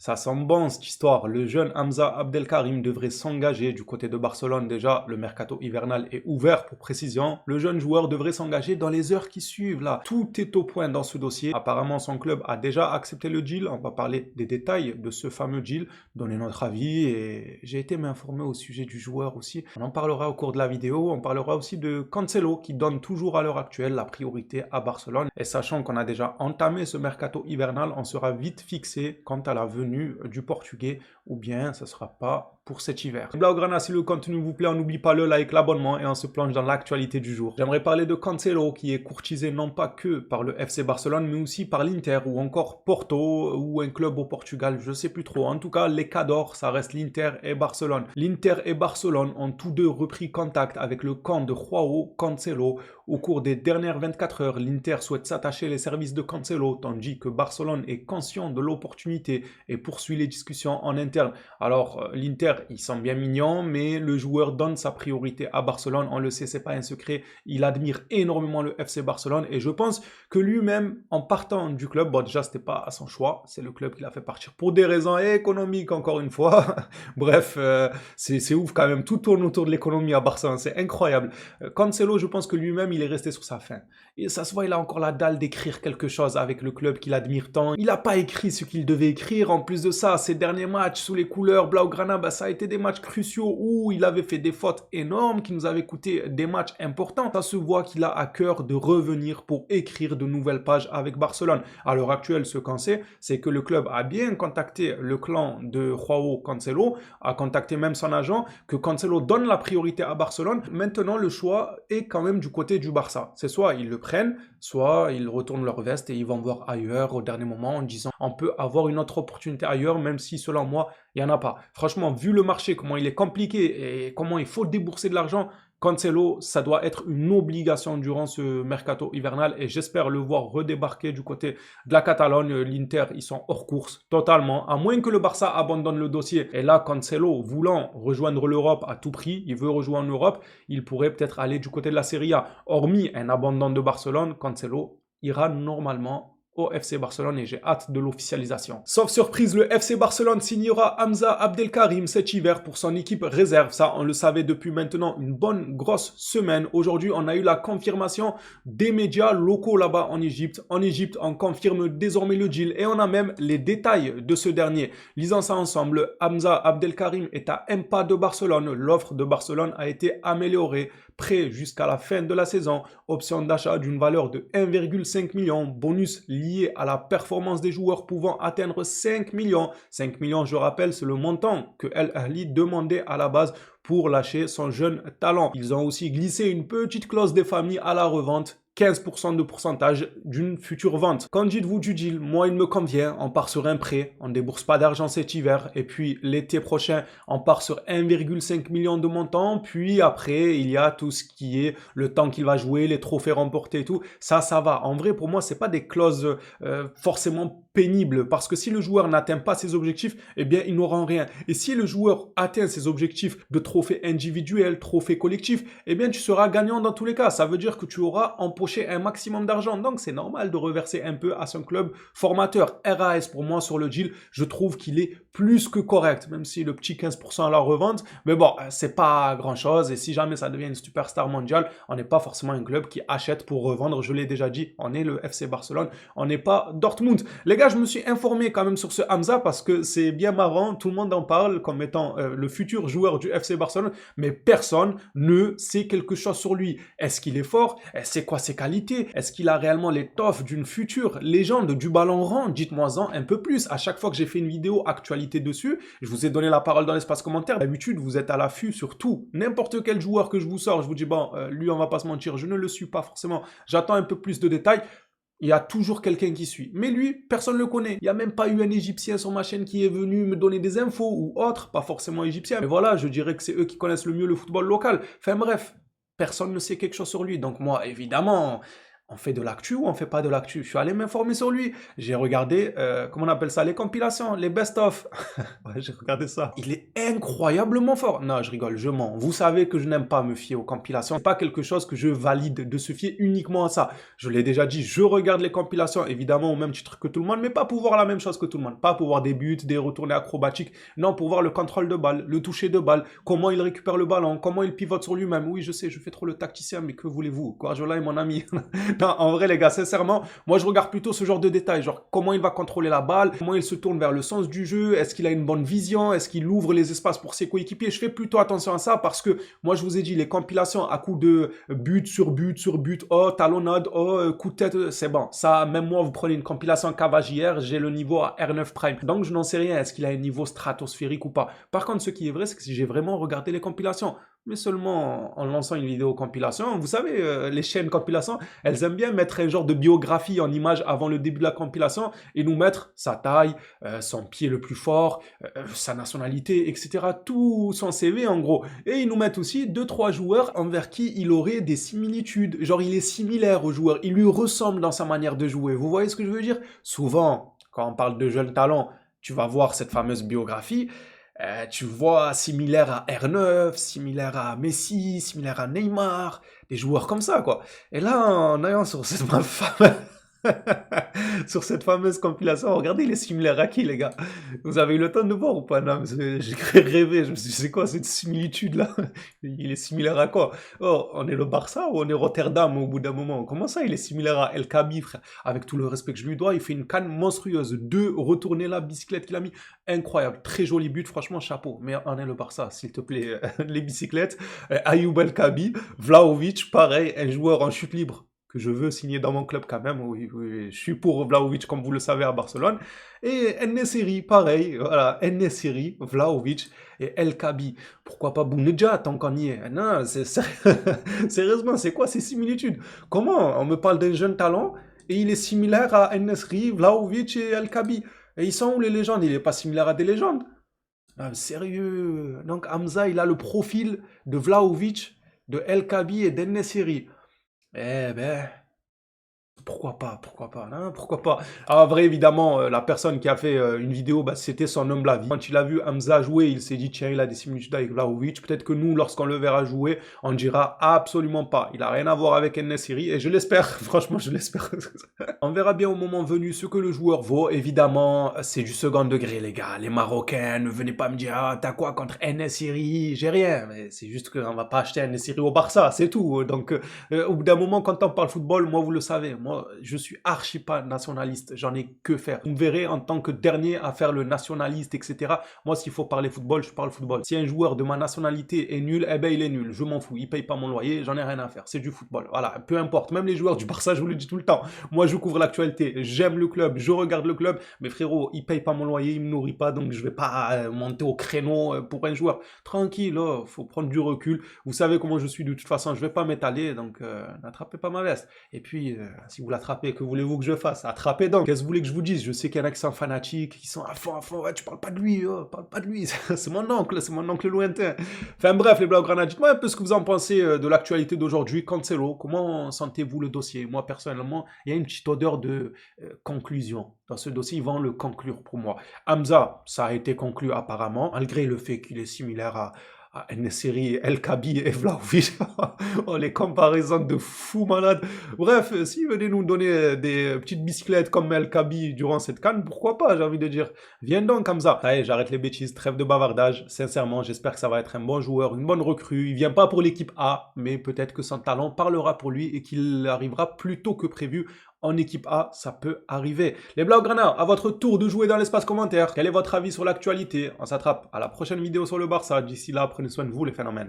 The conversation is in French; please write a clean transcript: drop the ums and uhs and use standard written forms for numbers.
Ça sent bon cette histoire. Le jeune Hamza Abdelkarim devrait s'engager du côté de Barcelone. Déjà, le mercato hivernal est ouvert pour précision. Le jeune joueur devrait s'engager dans les heures qui suivent. Là, tout est au point dans ce dossier. Apparemment, son club a déjà accepté le deal. On va parler des détails de ce fameux deal, donner notre avis. Et j'ai été m'informer au sujet du joueur aussi. On en parlera au cours de la vidéo. On parlera aussi de Cancelo qui donne toujours à l'heure actuelle la priorité à Barcelone. Et sachant qu'on a déjà entamé ce mercato hivernal, on sera vite fixé quant à la venue du portugais, ou bien ce sera pas pour cet hiver. Blaugrana, si le contenu vous plaît, on n'oublie pas le like, l'abonnement et on se plonge dans l'actualité du jour. J'aimerais parler de Cancelo qui est courtisé non pas que par le FC Barcelone mais aussi par l'Inter ou encore Porto ou un club au Portugal, je sais plus trop. En tout cas, les cadors, ça reste l'Inter et Barcelone. L'Inter et Barcelone ont tous deux repris contact avec le camp de Joao Cancelo. Au cours des dernières 24 heures, l'Inter souhaite s'attacher les services de Cancelo tandis que Barcelone est conscient de l'opportunité et poursuit les discussions en interne. Alors, l'Inter, ils sont bien mignons, mais le joueur donne sa priorité à Barcelone. On le sait, c'est pas un secret. Il admire énormément le FC Barcelone et je pense que lui-même, en partant du club, bon, déjà, c'était pas à son choix. C'est le club qui l'a fait partir pour des raisons économiques, encore une fois. Bref, c'est ouf quand même. Tout tourne autour de l'économie à Barcelone. C'est incroyable. Cancelo, je pense que lui-même, il est resté sur sa faim. Et ça se voit, il a encore la dalle d'écrire quelque chose avec le club qu'il admire tant. Il n'a pas écrit ce qu'il devait écrire. En plus de ça, ces derniers matchs sous les couleurs Blaugrana, bah, ça a été des matchs cruciaux où il avait fait des fautes énormes qui nous avaient coûté des matchs importants. Ça se voit qu'il a à cœur de revenir pour écrire de nouvelles pages avec Barcelone. À l'heure actuelle, ce qu'on sait, c'est que le club a bien contacté le clan de Joao Cancelo, a contacté même son agent, que Cancelo donne la priorité à Barcelone. Maintenant, le choix est quand même du côté du Barça. C'est soit ils le prennent, soit ils retournent leur veste et ils vont voir ailleurs au dernier moment en disant on peut avoir une autre opportunité ailleurs, même si selon moi, il n'y en a pas. Franchement, vu le marché, comment il est compliqué et comment il faut débourser de l'argent, Cancelo, ça doit être une obligation durant ce mercato hivernal et j'espère le voir redébarquer du côté de la Catalogne. L'Inter, ils sont hors course totalement, à moins que le Barça abandonne le dossier. Et là, Cancelo, voulant rejoindre l'Europe à tout prix, il veut rejoindre l'Europe, il pourrait peut-être aller du côté de la Serie A. Hormis un abandon de Barcelone, Cancelo ira normalement au FC Barcelone et j'ai hâte de l'officialisation. Sauf surprise, le FC Barcelone signera Hamza Abdelkarim cet hiver pour son équipe réserve. Ça, on le savait depuis maintenant une bonne grosse semaine. Aujourd'hui, on a eu la confirmation des médias locaux là-bas en Égypte. En Égypte, on confirme désormais le deal et on a même les détails de ce dernier. Lisant ça ensemble, Hamza Abdelkarim est à un pas de Barcelone. L'offre de Barcelone a été améliorée. Prêt jusqu'à la fin de la saison. Option d'achat d'une valeur de 1,5 million. Bonus lié à la performance des joueurs pouvant atteindre 5 millions. 5 millions, je rappelle, c'est le montant que El Ahly demandait à la base pour lâcher son jeune talent. Ils ont aussi glissé une petite clause des familles à la revente. 15% de pourcentage d'une future vente. Qu'en dites-vous du deal? Moi, il me convient. On part sur un prêt. On ne débourse pas d'argent cet hiver. Et puis, l'été prochain, on part sur 1,5 million de montant. Puis après, il y a tout ce qui est le temps qu'il va jouer, les trophées remportés et tout. Ça va. En vrai, pour moi, c'est pas des clauses forcément pénibles. Parce que si le joueur n'atteint pas ses objectifs, eh bien, il n'aura rien. Et si le joueur atteint ses objectifs de trophées individuels, trophées collectifs, eh bien, tu seras gagnant dans tous les cas. Ça veut dire que tu auras empoché un maximum d'argent. Donc, c'est normal de reverser un peu à son club formateur. RAS, pour moi, sur le deal, je trouve qu'il est plus que correct, même si le petit 15% à la revente. Mais bon, c'est pas grand-chose. Et si jamais ça devient une superstar mondiale, on n'est pas forcément un club qui achète pour revendre. Je l'ai déjà dit, on est le FC Barcelone. On n'est pas Dortmund. Les gars, je me suis informé quand même sur ce Hamza parce que c'est bien marrant. Tout le monde en parle comme étant le futur joueur du FC Barcelone. Mais personne ne sait quelque chose sur lui. Est-ce qu'il est fort? C'est quoi ses qualités? Est-ce qu'il a réellement l'étoffe d'une future légende du ballon rond? Dites-moi-en un peu plus. À chaque fois que j'ai fait une vidéo actualité dessus, je vous ai donné la parole dans l'espace commentaire. D'habitude, vous êtes à l'affût sur tout. N'importe quel joueur que je vous sors, je vous dis, bon, lui, on va pas se mentir, je ne le suis pas forcément. J'attends un peu plus de détails. Il y a toujours quelqu'un qui suit. Mais lui, personne ne le connaît. Il n'y a même pas eu un Égyptien sur ma chaîne qui est venu me donner des infos ou autre, pas forcément égyptien. Mais voilà, je dirais que c'est eux qui connaissent le mieux le football local. Enfin bref, personne ne sait quelque chose sur lui. Donc moi, évidemment, On fait de l'actu ou on fait pas de l'actu? Je suis allé m'informer sur lui. J'ai regardé, comment on appelle ça? Les compilations, les best-of. Ouais, j'ai regardé ça. Il est incroyablement fort. Non, je rigole, je mens. Vous savez que je n'aime pas me fier aux compilations. C'est pas quelque chose que je valide de se fier uniquement à ça. Je l'ai déjà dit, je regarde les compilations, évidemment, au même titre que tout le monde, mais pas pour voir la même chose que tout le monde. Pas pour voir des buts, des retournées acrobatiques. Non, pour voir le contrôle de balle, le toucher de balle, comment il récupère le ballon, comment il pivote sur lui-même. Oui, je sais, je fais trop le tacticien, mais que voulez-vous? Guardiola est mon ami. Non, en vrai, les gars, sincèrement, moi, je regarde plutôt ce genre de détails, genre comment il va contrôler la balle, comment il se tourne vers le sens du jeu, est-ce qu'il a une bonne vision, est-ce qu'il ouvre les espaces pour ses coéquipiers. Je fais plutôt attention à ça parce que, moi, je vous ai dit, les compilations à coup de but sur but sur but, oh, talonnade, oh, coup de tête, c'est bon. Ça, même moi, vous prenez une compilation Cavagière, j'ai le niveau à R9 Prime. Donc, je n'en sais rien, est-ce qu'il a un niveau stratosphérique ou pas. Par contre, ce qui est vrai, c'est que si j'ai vraiment regardé les compilations, mais seulement en lançant une vidéo compilation. Vous savez, les chaînes compilation, elles aiment bien mettre un genre de biographie en image avant le début de la compilation et nous mettre sa taille, son pied le plus fort, sa nationalité, etc. Tout son CV en gros. Et ils nous mettent aussi 2-3 joueurs envers qui il aurait des similitudes. Genre il est similaire au joueur, il lui ressemble dans sa manière de jouer. Vous voyez ce que je veux dire? Souvent, quand on parle de jeunes talents, tu vas voir cette fameuse biographie. Tu vois, similaire à R9, similaire à Messi, similaire à Neymar, des joueurs comme ça, quoi. Et là, en allant sur cette sur cette fameuse compilation, regardez, il est similaire à qui, les gars? Vous avez eu le temps de voir ou pas? Non, j'ai rêvé, je me suis dit, c'est quoi cette similitude-là? Il est similaire à quoi? Oh, on est le Barça ou on est Rotterdam au bout d'un moment? Comment ça, il est similaire à El Khabi, frère? Avec tout le respect que je lui dois, il fait une canne monstrueuse. 2 retourner la bicyclette qu'il a mis, incroyable. Très joli but, franchement, chapeau. Mais on est le Barça, s'il te plaît. Les bicyclettes, Ayoub El Khabi, Vlahovic, pareil, un joueur en chute libre que je veux signer dans mon club quand même. Oui, oui, je suis pour Vlahovic, comme vous le savez, à Barcelone. Et En-Nesyri, pareil, voilà, En-Nesyri, Vlahovic et El Khabi. Pourquoi pas Bounedjah, tant qu'on y est? Non, sérieusement, c'est quoi ces similitudes? Comment on me parle d'un jeune talent et il est similaire à En-Nesyri, Vlahovic et El Khabi? Et ils sont où les légendes? Il n'est pas similaire à des légendes? Ah, sérieux? Donc Hamza, il a le profil de Vlahovic, de El Khabi et d'En-Nesyri. Eh ben, pourquoi pas, hein, pourquoi pas. Ah, vrai, évidemment, la personne qui a fait une vidéo, bah, c'était son homme la vie. Quand il a vu Hamza jouer, il s'est dit, tiens, il a des similitudes avec Vlahovic. Peut-être que nous, lorsqu'on le verra jouer, on dira absolument pas. Il a rien à voir avec En-Nesyri, et je l'espère, franchement, je l'espère. On verra bien au moment venu ce que le joueur vaut. Évidemment, c'est du second degré, les gars. Les Marocains, ne venez pas me dire, ah, t'as quoi contre En-Nesyri? J'ai rien. Mais c'est juste qu'on va pas acheter En-Nesyri au Barça, c'est tout. Donc, au bout d'un moment, quand on parle football, moi, vous le savez, moi, je suis archi pas nationaliste, j'en ai que faire. Vous me verrez en tant que dernier à faire le nationaliste, etc. Moi, s'il faut parler football, je parle football. Si un joueur de ma nationalité est nul, eh ben il est nul. Je m'en fous, il paye pas mon loyer, j'en ai rien à faire. C'est du football. Voilà, peu importe. Même les joueurs du Barça, je vous le dis tout le temps. Moi, je couvre l'actualité, j'aime le club, je regarde le club. Mais frérot, il paye pas mon loyer, il me nourrit pas, donc je vais pas monter au créneau pour un joueur. Tranquille, oh, faut prendre du recul. Vous savez comment je suis de toute façon, je vais pas m'étaler, donc n'attrapez pas ma veste. Et puis, si vous l'attrapez, que voulez-vous que je fasse? Attrapez donc. Qu'est-ce que vous voulez que je vous dise? Je sais qu'il y en a qui sont fanatiques, qui sont à fond, ouais, tu parles pas de lui, oh, parle pas de lui, c'est mon oncle lointain. Enfin bref, les Blaugrana, dites-moi un peu ce que vous en pensez de l'actualité d'aujourd'hui. Cancelo, comment sentez-vous le dossier? Moi, personnellement, il y a une petite odeur de conclusion. Dans ce dossier, ils vont le conclure pour moi. Hamza, ça a été conclu apparemment, malgré le fait qu'il est similaire à En-Nesyri, El Khabi et Vlahovic. Oh, les comparaisons de fous malades. Bref, s'ils venaient nous donner des petites bicyclettes comme El Khabi durant cette canne, pourquoi pas, j'ai envie de dire. Viens donc, Hamza. Allez, j'arrête les bêtises, trêve de bavardage. Sincèrement, j'espère que ça va être un bon joueur, une bonne recrue. Il vient pas pour l'équipe A, mais peut-être que son talent parlera pour lui et qu'il arrivera plus tôt que prévu en équipe A, ça peut arriver. Les Blaugrana, à votre tour de jouer dans l'espace commentaire. Quel est votre avis sur l'actualité? On s'attrape à la prochaine vidéo sur le Barça. D'ici là, prenez soin de vous, les phénomènes.